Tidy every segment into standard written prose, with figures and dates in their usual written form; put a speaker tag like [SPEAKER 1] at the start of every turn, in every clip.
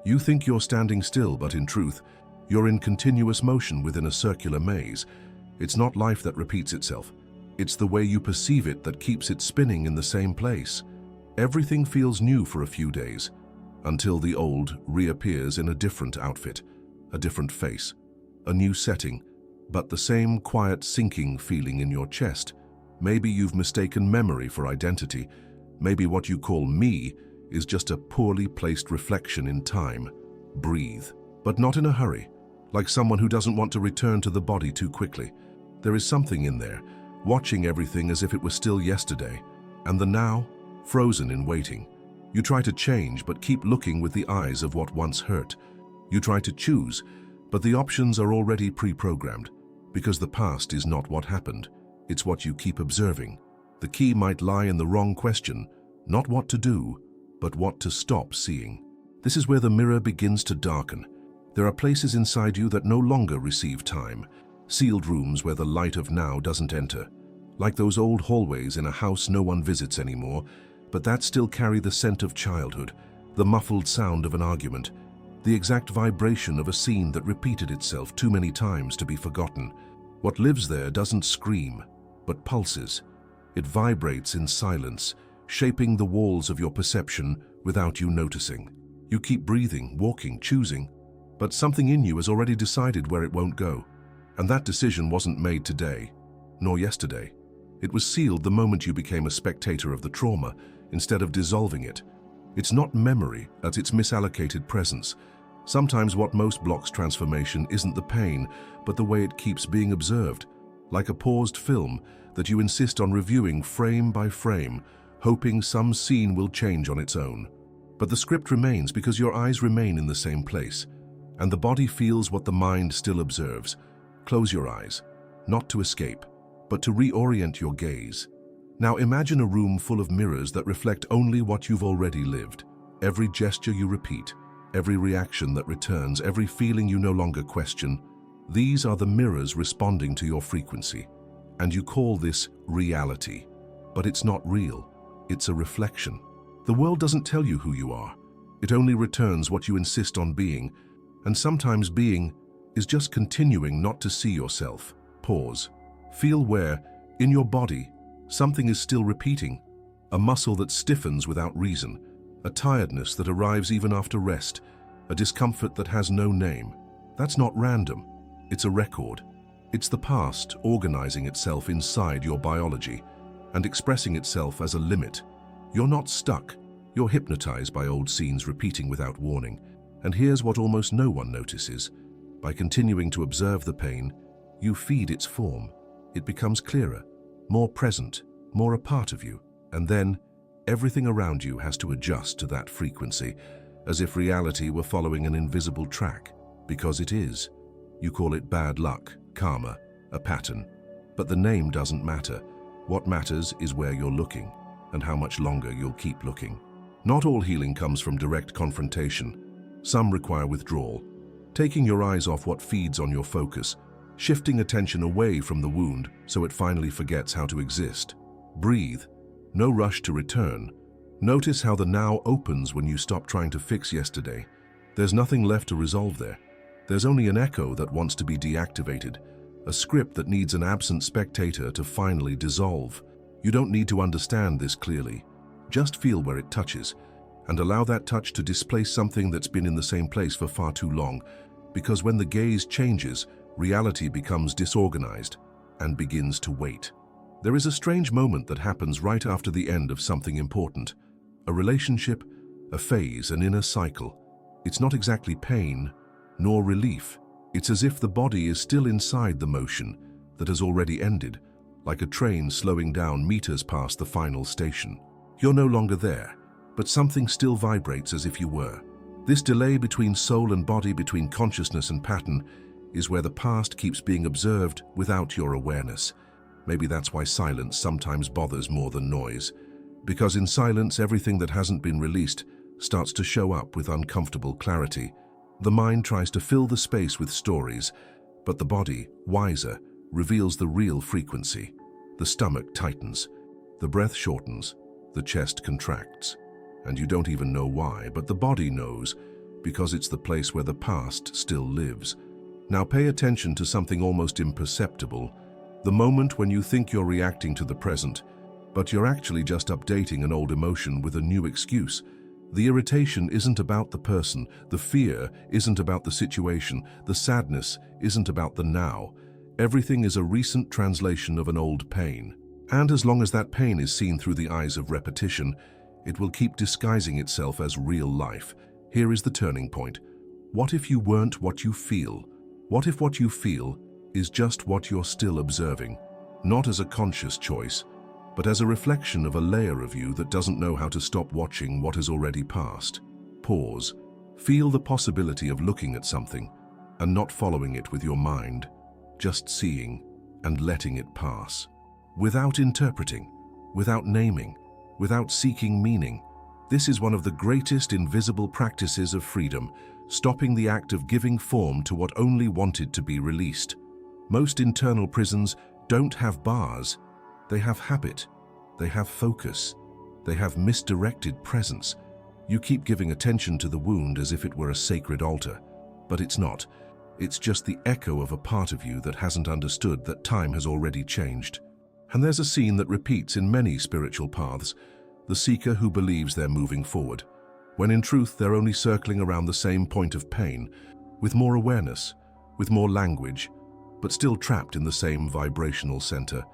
[SPEAKER 1] You think you're standing still, but in truth, you're in continuous motion within a circular maze. It's not life that repeats itself. It's the way you perceive it that keeps it spinning in the same place. Everything feels new for a few days, until the old reappears in a different outfit, a different face, a new setting, but the same quiet sinking feeling in your chest. Maybe you've mistaken memory for identity. Maybe what you call me is just a poorly placed reflection in time. Breathe, but not in a hurry, like someone who doesn't want to return to the body too quickly. There is something in there, watching everything as if it was still yesterday, and the now, frozen in waiting. You try to change, but keep looking with the eyes of what once hurt. You try to choose, but the options are already pre-programmed, because the past is not what happened, it's what you keep observing. The key might lie in the wrong question, not what to do, but what to stop seeing. This is where the mirror begins to darken. There are places inside you that no longer receive time, sealed rooms where the light of now doesn't enter, like those old hallways in a house no one visits anymore, but that still carry the scent of childhood, the muffled sound of an argument, the exact vibration of a scene that repeated itself too many times to be forgotten. What lives there doesn't scream, but pulses. It vibrates in silence, shaping the walls of your perception without you noticing. You keep breathing, walking, choosing, but something in you has already decided where it won't go. And that decision wasn't made today, nor yesterday. It was sealed the moment you became a spectator of the trauma, instead of dissolving it. It's not memory, that's its misallocated presence. Sometimes what most blocks transformation isn't the pain, but the way it keeps being observed, like a paused film that you insist on reviewing frame by frame, hoping some scene will change on its own. But the script remains because your eyes remain in the same place, and the body feels what the mind still observes. Close your eyes, not to escape, but to reorient your gaze. Now imagine a room full of mirrors that reflect only what you've already lived. Every gesture you repeat, every reaction that returns, every feeling you no longer question, these are the mirrors responding to your frequency. And you call this reality. But it's not real, it's a reflection. The world doesn't tell you who you are. It only returns what you insist on being. And sometimes being is just continuing not to see yourself. Pause. Feel where, in your body, something is still repeating. A muscle that stiffens without reason. A tiredness that arrives even after rest. A discomfort that has no name. That's not random. It's a record. It's the past organizing itself inside your biology and expressing itself as a limit. You're not stuck. You're hypnotized by old scenes repeating without warning. And here's what almost no one notices. By continuing to observe the pain, you feed its form. It becomes clearer, more present, more a part of you. And then, everything around you has to adjust to that frequency, as if reality were following an invisible track. Because it is. You call it bad luck, karma, a pattern. But the name doesn't matter. What matters is where you're looking, and how much longer you'll keep looking. Not all healing comes from direct confrontation. Some require withdrawal, taking your eyes off what feeds on your focus, shifting attention away from the wound so it finally forgets how to exist. Breathe. No rush to return. Notice how the now opens when you stop trying to fix yesterday. There's nothing left to resolve there. There's only an echo that wants to be deactivated, a script that needs an absent spectator to finally dissolve. You don't need to understand this clearly. Just feel where it touches, and allow that touch to displace something that's been in the same place for far too long, because when the gaze changes, reality becomes disorganized and begins to wait. There is a strange moment that happens right after the end of something important. A relationship, a phase, an inner cycle. It's not exactly pain, nor relief. It's as if the body is still inside the motion that has already ended, like a train slowing down meters past the final station. You're no longer there, but something still vibrates as if you were. This delay between soul and body, between consciousness and pattern, is where the past keeps being observed without your awareness. Maybe that's why silence sometimes bothers more than noise. Because in silence, everything that hasn't been released starts to show up with uncomfortable clarity. The mind tries to fill the space with stories, but the body, wiser, reveals the real frequency. The stomach tightens, the breath shortens, the chest contracts. And you don't even know why, but the body knows, because it's the place where the past still lives. Now pay attention to something almost imperceptible, the moment when you think you're reacting to the present, but you're actually just updating an old emotion with a new excuse. The irritation isn't about the person, the fear isn't about the situation, the sadness isn't about the now. Everything is a recent translation of an old pain. And as long as that pain is seen through the eyes of repetition, it will keep disguising itself as real life. Here is the turning point. What if you weren't what you feel? What if what you feel is just what you're still observing? Not as a conscious choice, but as a reflection of a layer of you that doesn't know how to stop watching what has already passed. Pause. Feel the possibility of looking at something and not following it with your mind, just seeing and letting it pass. Without interpreting, without naming, without seeking meaning. This is one of the greatest invisible practices of freedom, stopping the act of giving form to what only wanted to be released. Most internal prisons don't have bars. They have habit, they have focus, they have misdirected presence. You keep giving attention to the wound as if it were a sacred altar, but it's not. It's just the echo of a part of you that hasn't understood that time has already changed. And there's a scene that repeats in many spiritual paths, the seeker who believes they're moving forward, when in truth they're only circling around the same point of pain, with more awareness, with more language, but still trapped in the same vibrational center.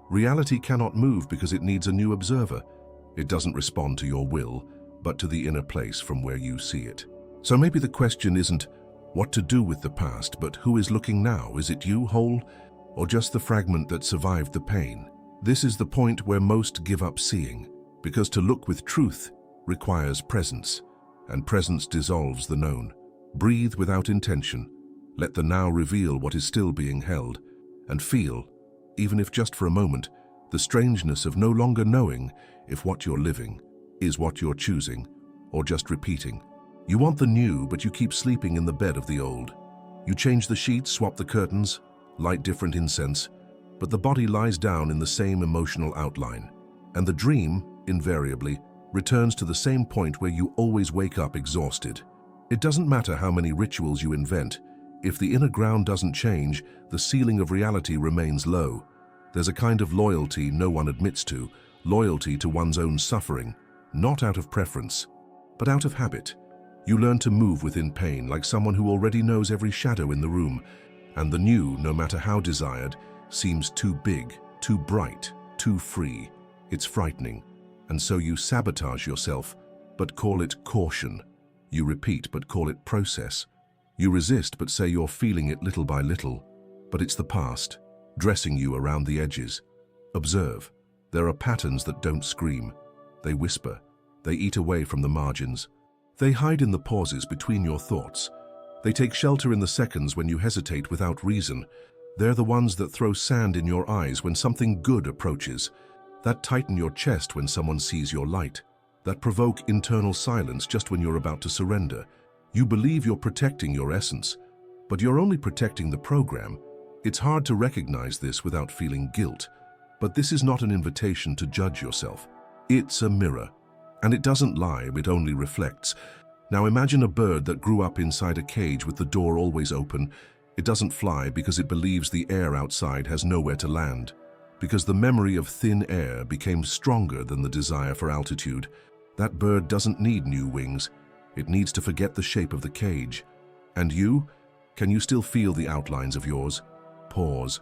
[SPEAKER 1] Reality cannot move because it needs a new observer. It doesn't respond to your will, but to the inner place from where you see it. So maybe the question isn't what to do with the past, but who is looking now? Is it you whole, or just the fragment that survived the pain? This is the point where most give up seeing, because to look with truth requires presence, and presence dissolves the known. Breathe without intention. Let the now reveal what is still being held, and feel, even if just for a moment, the strangeness of no longer knowing if what you're living is what you're choosing, or just repeating. You want the new, but you keep sleeping in the bed of the old. You change the sheets, swap the curtains, light different incense, but the body lies down in the same emotional outline, and the dream, invariably, returns to the same point where you always wake up exhausted. It doesn't matter how many rituals you invent. If the inner ground doesn't change, the ceiling of reality remains low. There's a kind of loyalty no one admits to, loyalty to one's own suffering, not out of preference, but out of habit. You learn to move within pain like someone who already knows every shadow in the room, and the new, no matter how desired, seems too big, too bright, too free. It's frightening, and so you sabotage yourself, but call it caution. You repeat, but call it process. You resist, but say you're feeling it little by little, but it's the past, dressing you around the edges. Observe. There are patterns that don't scream. They whisper. They eat away from the margins. They hide in the pauses between your thoughts. They take shelter in the seconds when you hesitate without reason. They're the ones that throw sand in your eyes when something good approaches, that tighten your chest when someone sees your light, that provoke internal silence just when you're about to surrender. You believe you're protecting your essence, but you're only protecting the program. It's hard to recognize this without feeling guilt, but this is not an invitation to judge yourself. It's a mirror, and it doesn't lie, it only reflects. Now imagine a bird that grew up inside a cage with the door always open. It doesn't fly because it believes the air outside has nowhere to land, because the memory of thin air became stronger than the desire for altitude. That bird doesn't need new wings. It needs to forget the shape of the cage. And you? Can you still feel the outlines of yours? Pause.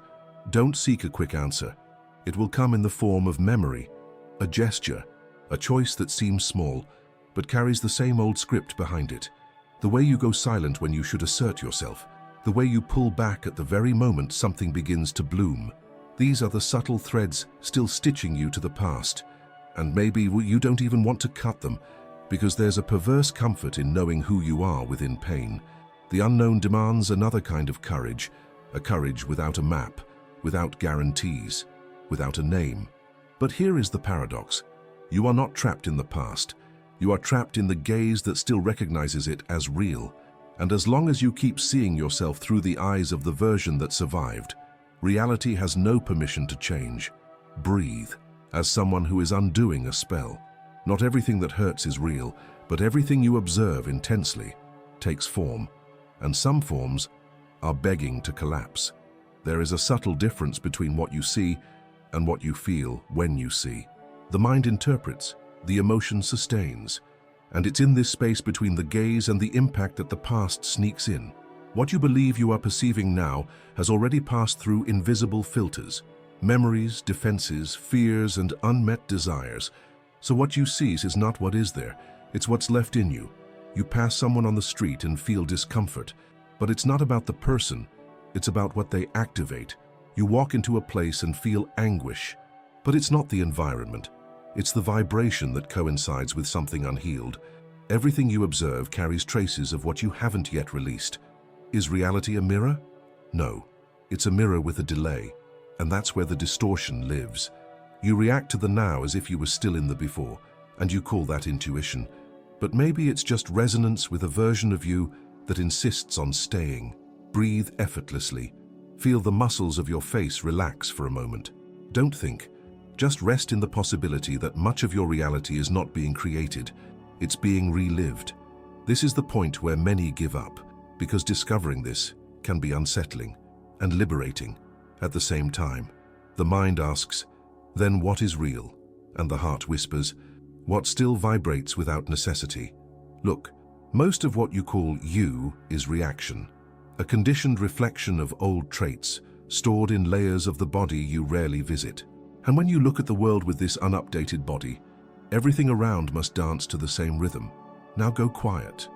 [SPEAKER 1] Don't seek a quick answer. It will come in the form of memory, a gesture, a choice that seems small, but carries the same old script behind it. The way you go silent when you should assert yourself, the way you pull back at the very moment something begins to bloom. These are the subtle threads still stitching you to the past, and maybe you don't even want to cut them, because there's a perverse comfort in knowing who you are within pain. The unknown demands another kind of courage, a courage without a map, without guarantees, without a name. But here is the paradox. You are not trapped in the past. You are trapped in the gaze that still recognizes it as real. And as long as you keep seeing yourself through the eyes of the version that survived, reality has no permission to change. Breathe, as someone who is undoing a spell. Not everything that hurts is real, but everything you observe intensely. takes form, and some forms are begging to collapse. There is a subtle difference between what you see and what you feel when you see. The mind interprets, the emotion sustains, and it's in this space between the gaze and the impact that the past sneaks in. What you believe you are perceiving now has already passed through invisible filters, memories, defenses, fears, and unmet desires. So what you sees is not what is there, it's what's left in you. You pass someone on the street and feel discomfort, but it's not about the person, it's about what they activate. You walk into a place and feel anguish, but it's not the environment. It's the vibration that coincides with something unhealed. Everything you observe carries traces of what you haven't yet released. Is reality a mirror? No, it's a mirror with a delay, and that's where the distortion lives. You react to the now as if you were still in the before, and you call that intuition. But maybe it's just resonance with a version of you that insists on staying. Breathe effortlessly. Feel the muscles of your face relax for a moment. Don't think. Just rest in the possibility that much of your reality is not being created. It's being relived. This is the point where many give up, because discovering this can be unsettling and liberating at the same time. The mind asks, then what is real? And the heart whispers, what still vibrates without necessity? Look, most of what you call you is reaction, a conditioned reflection of old traits stored in layers of the body you rarely visit. And when you look at the world with this unupdated body, everything around must dance to the same rhythm. Now go quiet,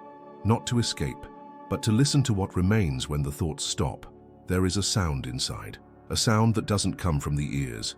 [SPEAKER 1] not to escape, but to listen to what remains when the thoughts stop. There is a sound inside, a sound that doesn't come from the ears,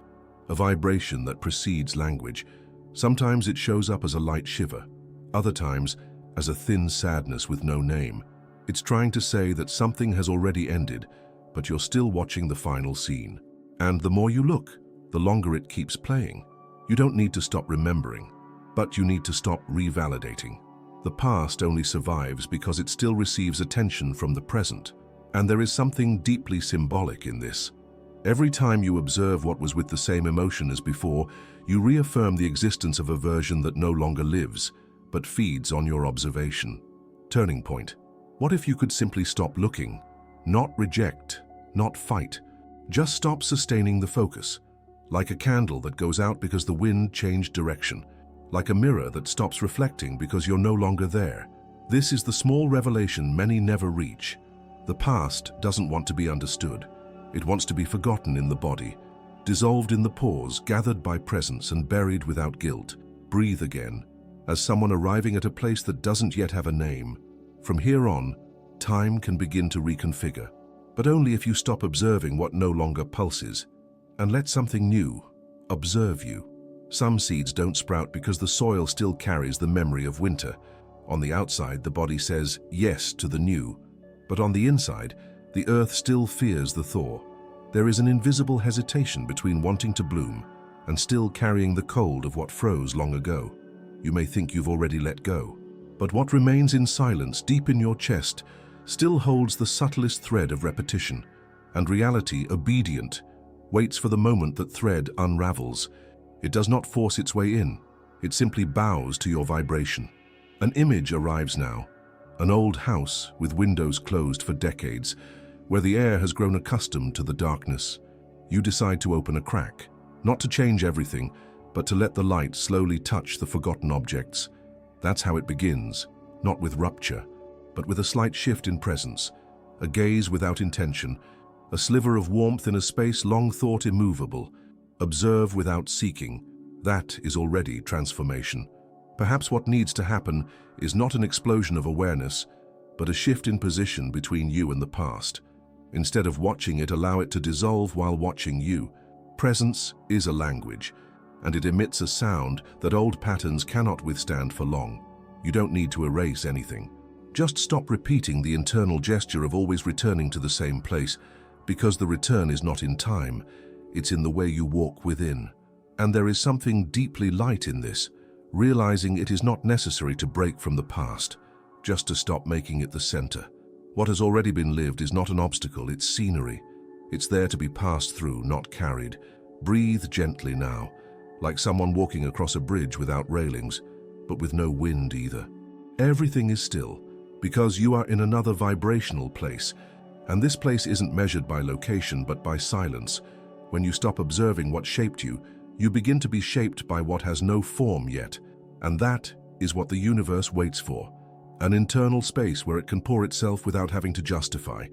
[SPEAKER 1] a vibration that precedes language. Sometimes it shows up as a light shiver, other times as a thin sadness with no name. It's trying to say that something has already ended, but you're still watching the final scene. And the more you look, the longer it keeps playing. You don't need to stop remembering, but you need to stop revalidating. The past only survives because it still receives attention from the present. And there is something deeply symbolic in this. Every time you observe what was with the same emotion as before, you reaffirm the existence of a version that no longer lives, but feeds on your observation. Turning point. What if you could simply stop looking? Not reject, not fight. Just stop sustaining the focus. Like a candle that goes out because the wind changed direction. Like a mirror that stops reflecting because you're no longer there. This is the small revelation many never reach. The past doesn't want to be understood. It wants to be forgotten in the body, dissolved in the pores, gathered by presence and buried without guilt. Breathe again, as someone arriving at a place that doesn't yet have a name. From here on, time can begin to reconfigure, but only if you stop observing what no longer pulses and let something new observe you. Some seeds don't sprout because the soil still carries the memory of winter. On the outside, the body says yes to the new, but on the inside, the earth still fears the thaw. There is an invisible hesitation between wanting to bloom and still carrying the cold of what froze long ago. You may think you've already let go, but what remains in silence deep in your chest still holds the subtlest thread of repetition, and reality, obedient, waits for the moment that thread unravels. It does not force its way in, it simply bows to your vibration. An image arrives now, an old house with windows closed for decades, where the air has grown accustomed to the darkness. You decide to open a crack, not to change everything, but to let the light slowly touch the forgotten objects. That's how it begins, not with rupture, but with a slight shift in presence, a gaze without intention, a sliver of warmth in a space long thought immovable. Observe without seeking. That is already transformation. Perhaps what needs to happen is not an explosion of awareness, but a shift in position between you and the past. Instead of watching it, allow it to dissolve while watching you. Presence is a language, and it emits a sound that old patterns cannot withstand for long. You don't need to erase anything. Just stop repeating the internal gesture of always returning to the same place, because the return is not in time, it's in the way you walk within. And there is something deeply light in this, realizing it is not necessary to break from the past, just to stop making it the center. What has already been lived is not an obstacle, it's scenery. It's there to be passed through, not carried. Breathe gently now, like someone walking across a bridge without railings, but with no wind either. Everything is still, Because you are in another vibrational place, and this place isn't measured by location but by silence. When you stop observing what shaped you, you begin to be shaped by what has no form yet, and that is what the universe waits for. An internal space where it can pour itself without having to justify.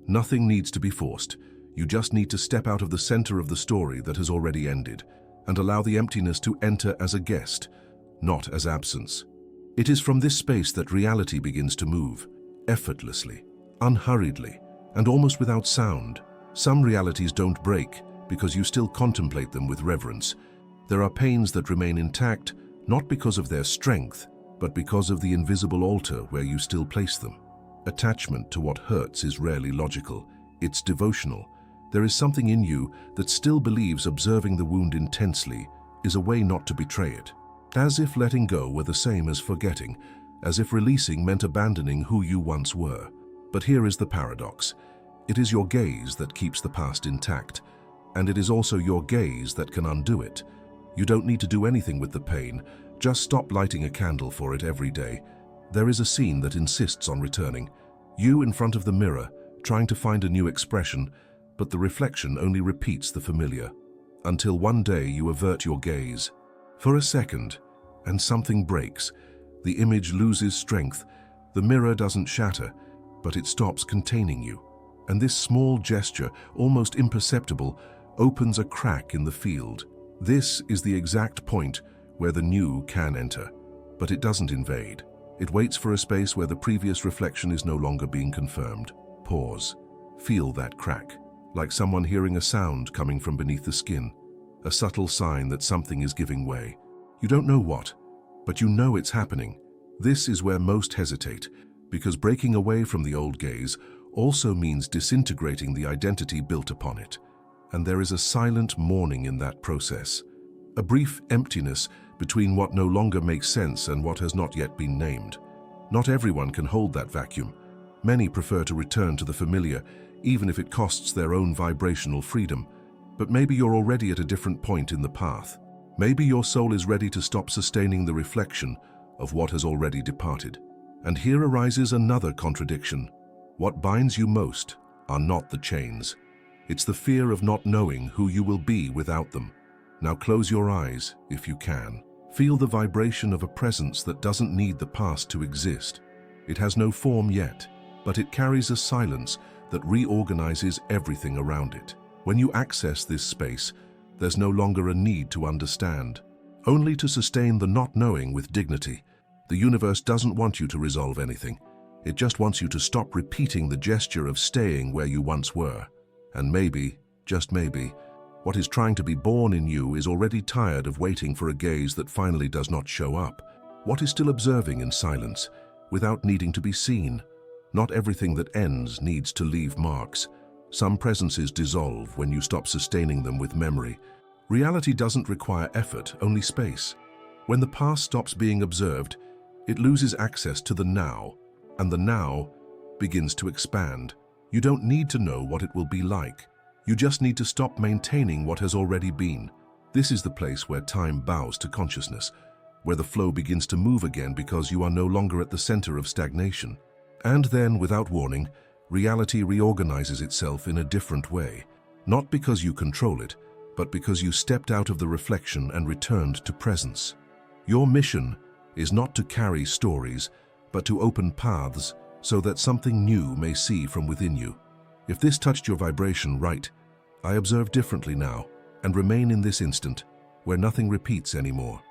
[SPEAKER 1] Nothing needs to be forced. You just need to step out of the center of the story that has already ended and allow the emptiness to enter as a guest, not as absence. It is from this space that reality begins to move, effortlessly, unhurriedly, and almost without sound. Some realities don't break because you still contemplate them with reverence. There are pains that remain intact, not because of their strength, but because of the invisible altar where you still place them. Attachment to what hurts is rarely logical, it's devotional. There is something in you that still believes observing the wound intensely is a way not to betray it. As if letting go were the same as forgetting, as if releasing meant abandoning who you once were. But here is the paradox. It is your gaze that keeps the past intact, and it is also your gaze that can undo it. You don't need to do anything with the pain, just stop lighting a candle for it every day. There is a scene that insists on returning. You in front of the mirror, trying to find a new expression, but the reflection only repeats the familiar. Until one day you avert your gaze. For a second, and something breaks. The image loses strength. The mirror doesn't shatter, but it stops containing you. And this small gesture, almost imperceptible, opens a crack in the field. This is the exact point where the new can enter, but it doesn't invade. It waits for a space where the previous reflection is no longer being confirmed. Pause. Feel that crack, like someone hearing a sound coming from beneath the skin, a subtle sign that something is giving way. You don't know what, but you know it's happening. This is where most hesitate, because breaking away from the old gaze also means disintegrating the identity built upon it. And there is a silent mourning in that process, a brief emptiness between what no longer makes sense and what has not yet been named. Not everyone can hold that vacuum. Many prefer to return to the familiar, even if it costs their own vibrational freedom. But maybe you're already at a different point in the path. Maybe your soul is ready to stop sustaining the reflection of what has already departed. And here arises another contradiction. What binds you most are not the chains. It's the fear of not knowing who you will be without them. Now close your eyes, if you can. Feel the vibration of a presence that doesn't need the past to exist. It has no form yet, but it carries a silence that reorganizes everything around it. When you access this space, there's no longer a need to understand, only to sustain the not knowing with dignity. The universe doesn't want you to resolve anything. It just wants you to stop repeating the gesture of staying where you once were. And maybe, just maybe, what is trying to be born in you is already tired of waiting for a gaze that finally does not show up. What is still observing in silence, without needing to be seen? Not everything that ends needs to leave marks. Some presences dissolve when you stop sustaining them with memory. Reality doesn't require effort, only space. When the past stops being observed, it loses access to the now, and the now begins to expand. You don't need to know what it will be like. You just need to stop maintaining what has already been. This is the place where time bows to consciousness, where the flow begins to move again because you are no longer at the center of stagnation. And then, without warning, reality reorganizes itself in a different way. Not because you control it, but because you stepped out of the reflection and returned to presence. Your mission is not to carry stories, but to open paths so that something new may see from within you. If this touched your vibration right, I observe differently now and remain in this instant where nothing repeats anymore.